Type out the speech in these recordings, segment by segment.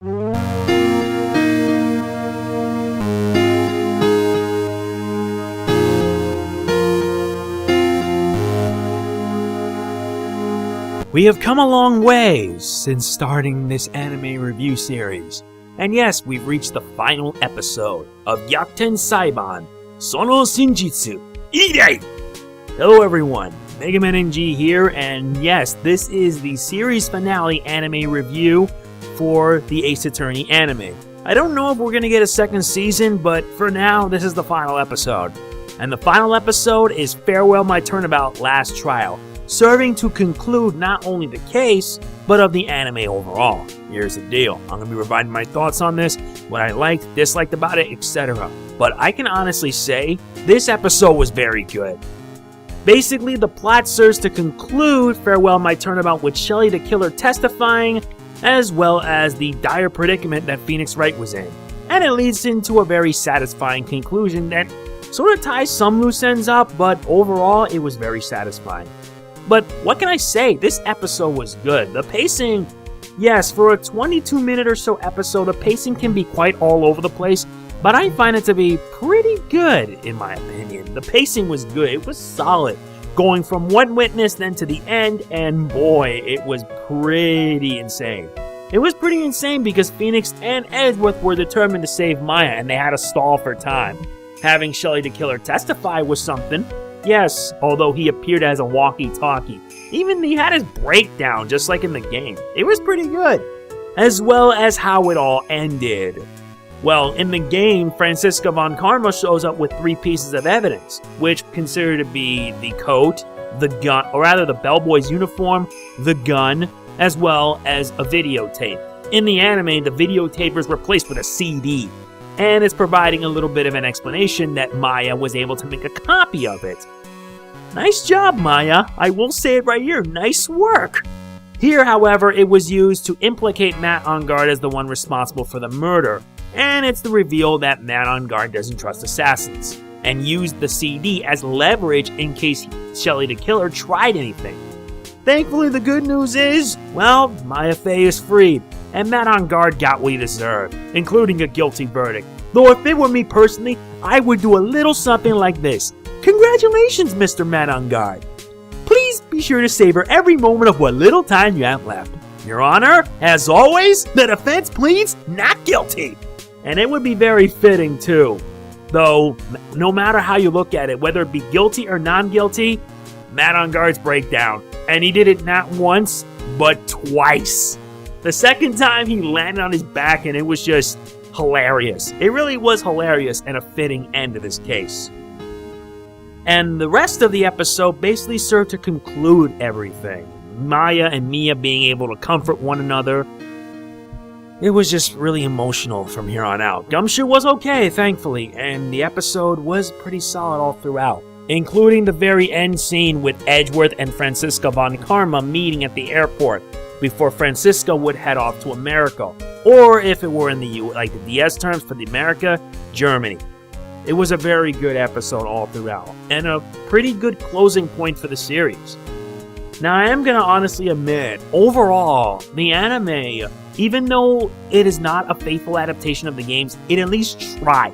We have come a long way since starting this anime review series. And yes, we've reached the final episode of Gyakuten Saiban Sono Shinjitsu Irei! Hello everyone, Mega Man NG here, and yes, this is the series finale anime review for the Ace Attorney anime. I don't know if we're going to get a second season, but for now, this is the final episode. And the final episode is Farewell My Turnabout Last Trial, serving to conclude not only the case, but of the anime overall. Here's the deal. I'm going to be providing my thoughts on this, what I liked, disliked about it, etc. But I can honestly say, this episode was very good. Basically, the plot serves to conclude Farewell My Turnabout with Shelly the Killer testifying, as well as the dire predicament that Phoenix Wright was in. And it leads into a very satisfying conclusion that sort of ties some loose ends up, but overall, it was very satisfying. But what can I say? This episode was good. The pacing, yes, for a 22-minute or so episode, the pacing can be quite all over the place, but I find it to be pretty good, in my opinion. The pacing was good. It was solid. Going from one witness then to the end, and boy, it was pretty insane. It was pretty insane because Phoenix and Edgeworth were determined to save Maya, and they had to stall for time. Having Shelly the Killer testify was something. Yes, although he appeared as a walkie-talkie. Even he had his breakdown, just like in the game. It was pretty good. As well as how it all ended. Well, in the game, Franziska von Karma shows up with 3 pieces of evidence, which consider to be the coat, the gun, or rather the bellboy's uniform, the gun, as well as a videotape. In the anime, the videotape was replaced with a CD. And it's providing a little bit of an explanation that Maya was able to make a copy of it. Nice job, Maya. I will say it right here. Nice work. Here, however, it was used to implicate Matt Engarde as the one responsible for the murder. And it's the reveal that Matt Engarde doesn't trust assassins, and used the CD as leverage in case Shelly the Killer tried anything. Thankfully, the good news is, well, Maya Fey is freed. And Matt Engarde got what he deserved, including a guilty verdict. Though if it were me personally, I would do a little something like this. Congratulations, Mr. Matt Engarde. Please be sure to savor every moment of what little time you have left. Your Honor, as always, the defense pleads not guilty. And it would be very fitting, too. Though, no matter how you look at it, whether it be guilty or non-guilty, Matt Engarde's breakdown. And he did it not once, but twice. The second time he landed on his back, and it was just hilarious. It really was hilarious and a fitting end to this case. And the rest of the episode basically served to conclude everything. Maya and Mia being able to comfort one another. It was just really emotional from here on out. Gumshoe was okay, thankfully, and the episode was pretty solid all throughout. Including the very end scene with Edgeworth and Franziska von Karma meeting at the airport, before Franziska would head off to America, or if it were in the like the DS terms for the America, Germany. It was a very good episode all throughout, and a pretty good closing point for the series. Now I am gonna honestly admit, overall, the anime, even though it is not a faithful adaptation of the games, it at least tried.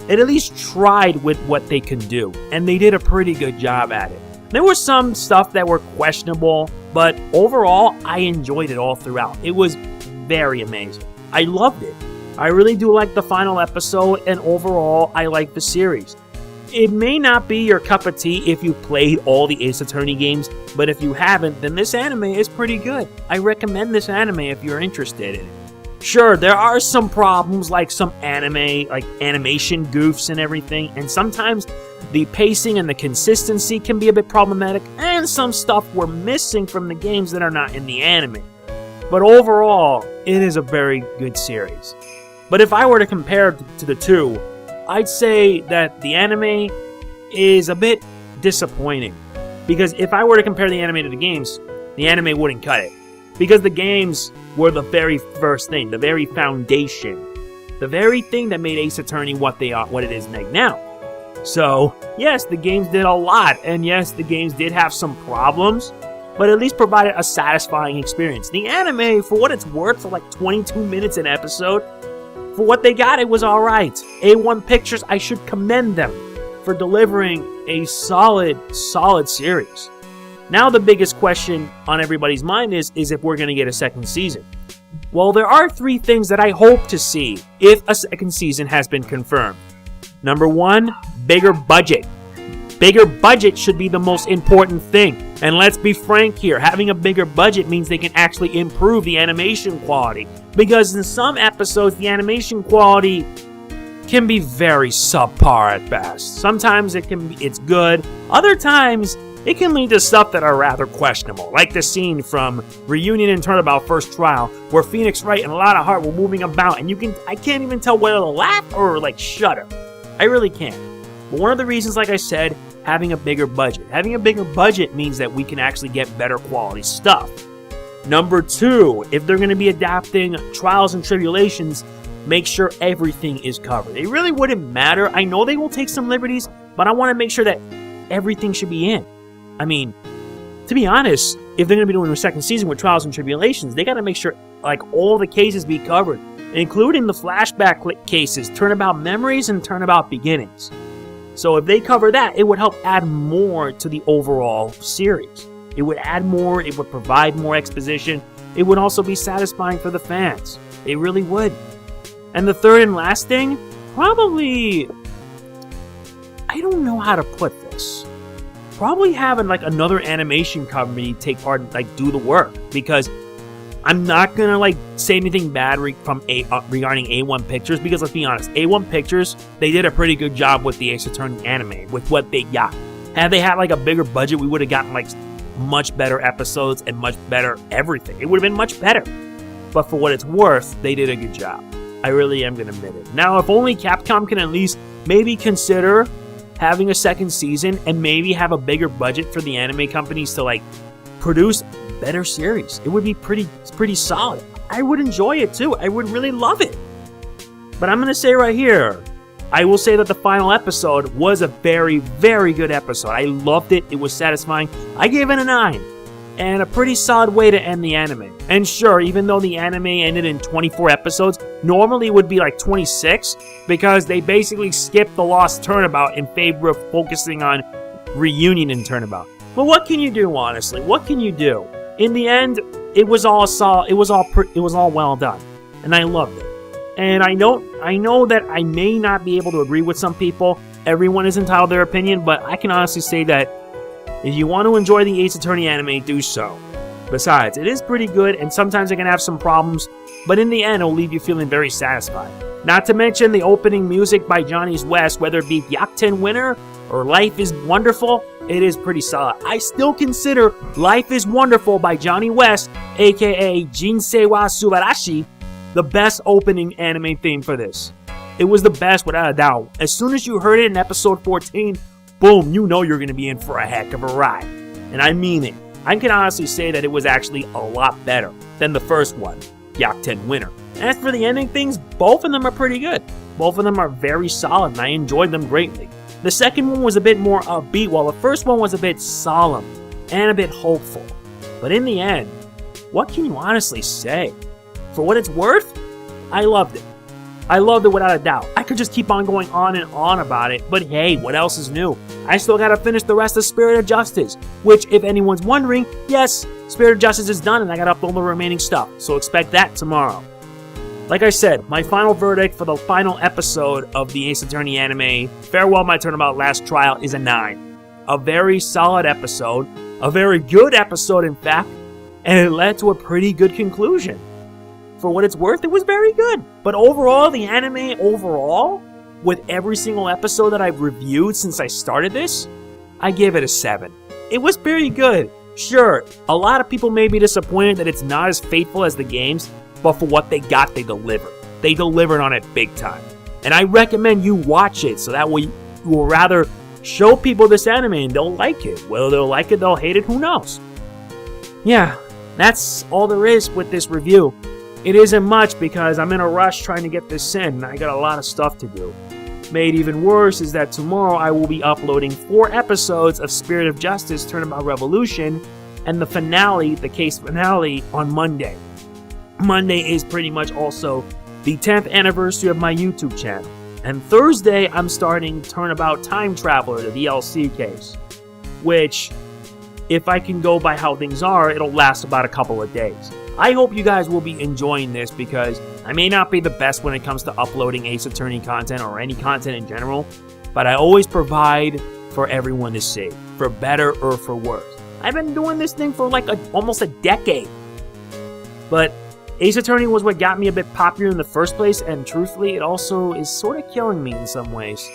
It at least tried with what they can do, and they did a pretty good job at it. There was some stuff that were questionable, but overall, I enjoyed it all throughout. It was very amazing. I loved it. I really do like the final episode, and overall, I like the series. It may not be your cup of tea if you played all the Ace Attorney games, but if you haven't, then this anime is pretty good. I recommend this anime if you're interested in it. Sure, there are some problems like some animation goofs and everything, and sometimes the pacing and the consistency can be a bit problematic, and some stuff we're missing from the games that are not in the anime. But overall, it is a very good series. But if I were to compare to the two, I'd say that the anime is a bit disappointing. Because if I were to compare the anime to the games, the anime wouldn't cut it. Because the games were the very first thing, the very foundation, the very thing that made Ace Attorney what it is now. So, yes, the games did a lot, and yes, the games did have some problems, but at least provided a satisfying experience. The anime, for what it's worth, for like 22 minutes an episode, for what they got, it was alright. A1 Pictures, I should commend them for delivering a solid series. Now the biggest question on everybody's mind is if we're going to get a second season. Well, there are 3 things that I hope to see if a second season has been confirmed. Number 1, bigger budget. Bigger budget should be the most important thing. And let's be frank here, having a bigger budget means they can actually improve the animation quality. Because in some episodes, the animation quality can be very subpar at best. Sometimes it's good. Other times, it can lead to stuff that are rather questionable. Like the scene from Reunion and Turnabout First Trial, where Phoenix Wright and Lotta Hart were moving about, and I can't even tell whether to laugh or shudder. I really can't. But one of the reasons, like I said, having a bigger budget. Having a bigger budget means that we can actually get better quality stuff. Number 2, if they're going to be adapting Trials and Tribulations, make sure everything is covered. It really wouldn't matter. I know they will take some liberties, but I want to make sure that everything should be in. I mean, to be honest, if they're going to be doing a second season with Trials and Tribulations, they got to make sure all the cases be covered, including the flashback cases, Turnabout Memories and Turnabout Beginnings. So if they cover that, it would help add more to the overall series. It would add more, it would provide more exposition, it would also be satisfying for the fans. It really would. And the third and last thing, probably, I don't know how to put this. Probably having another animation company take part and do the work, because I'm not gonna say anything bad regarding A1 Pictures, because let's be honest, A1 Pictures, they did a pretty good job with the Ace Attorney anime with what they got. Had they had a bigger budget, we would have gotten much better episodes and much better everything. It would have been much better. But for what it's worth, they did a good job. I really am gonna admit it. Now, if only Capcom can at least maybe consider having a second season and maybe have a bigger budget for the anime companies to produce better series. It would be pretty solid. I would enjoy it too. I would really love it. But I'm going to say right here, I will say that the final episode was a very, very good episode. I loved it. It was satisfying. I gave it a 9. And a pretty solid way to end the anime. And sure, even though the anime ended in 24 episodes, normally it would be 26, because they basically skipped the Lost Turnabout in favor of focusing on Reunion and Turnabout. But what can you do, honestly? What can you do? In the end, it was all well done, and I loved it. And I know that I may not be able to agree with some people. Everyone is entitled to their opinion, but I can honestly say that if you want to enjoy the Ace Attorney anime, do so. Besides, it is pretty good, and sometimes it can have some problems, but in the end, it'll leave you feeling very satisfied. Not to mention the opening music by Johnny West, whether it be Gyakuten Winter or Life is Wonderful, it is pretty solid. I still consider Life is Wonderful by Johnny West, aka Jinsei wa Subarashi, the best opening anime theme for this. It was the best without a doubt. As soon as you heard it in episode 14, boom, you know you're going to be in for a heck of a ride. And I mean it. I can honestly say that it was actually a lot better than the first one, Gyakuten Winter. As for the ending things, both of them are pretty good. Both of them are very solid, and I enjoyed them greatly. The second one was a bit more upbeat, while the first one was a bit solemn and a bit hopeful. But in the end, what can you honestly say? For what it's worth, I loved it. I loved it without a doubt. I could just keep on going on and on about it, but hey, what else is new? I still gotta finish the rest of Spirit of Justice, which, if anyone's wondering, yes, Spirit of Justice is done and I gotta upload the remaining stuff, so expect that tomorrow. Like I said, my final verdict for the final episode of the Ace Attorney anime, Farewell My Turnabout Last Trial, is a 9. A very solid episode, a very good episode in fact, and it led to a pretty good conclusion. For what it's worth, it was very good. But overall, the anime overall, with every single episode that I've reviewed since I started this, I give it a 7. It was very good. Sure, a lot of people may be disappointed that it's not as faithful as the games, but for what they got, they delivered. They delivered on it big time. And I recommend you watch it, so that way you will rather show people this anime and they'll like it. Whether they'll like it, they'll hate it, who knows? Yeah, that's all there is with this review. It isn't much because I'm in a rush trying to get this in, and I got a lot of stuff to do. Made even worse is that tomorrow I will be uploading 4 episodes of Spirit of Justice Turnabout Revolution, and the finale, the case finale, on Monday. Monday is pretty much also the 10th anniversary of my YouTube channel. And Thursday, I'm starting Turnabout Time Traveler, the DLC case, which, if I can go by how things are, it'll last about a couple of days. I hope you guys will be enjoying this because I may not be the best when it comes to uploading Ace Attorney content or any content in general, but I always provide for everyone to see, for better or for worse. I've been doing this thing for like almost a decade, but Ace Attorney was what got me a bit popular in the first place, and truthfully, it also is sort of killing me in some ways.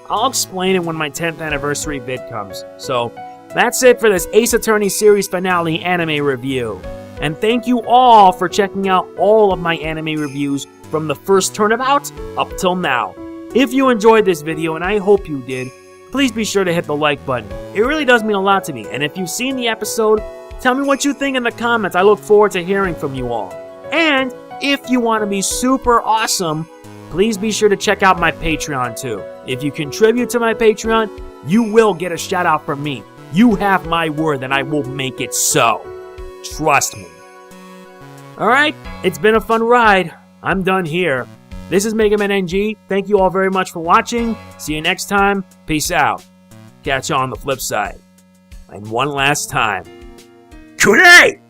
I'll explain it when my 10th anniversary vid comes. So, that's it for this Ace Attorney series finale anime review. And thank you all for checking out all of my anime reviews from the first Turnabout up till now. If you enjoyed this video, and I hope you did, please be sure to hit the like button. It really does mean a lot to me, and if you've seen the episode, tell me what you think in the comments. I look forward to hearing from you all. And if you want to be super awesome, please be sure to check out my Patreon too. If you contribute to my Patreon, you will get a shout out from me. You have my word that I will make it so. Trust me. Alright, it's been a fun ride. I'm done here. This is Mega Man NG. Thank you all very much for watching. See you next time. Peace out. Catch you on the flip side. And one last time. Kunai!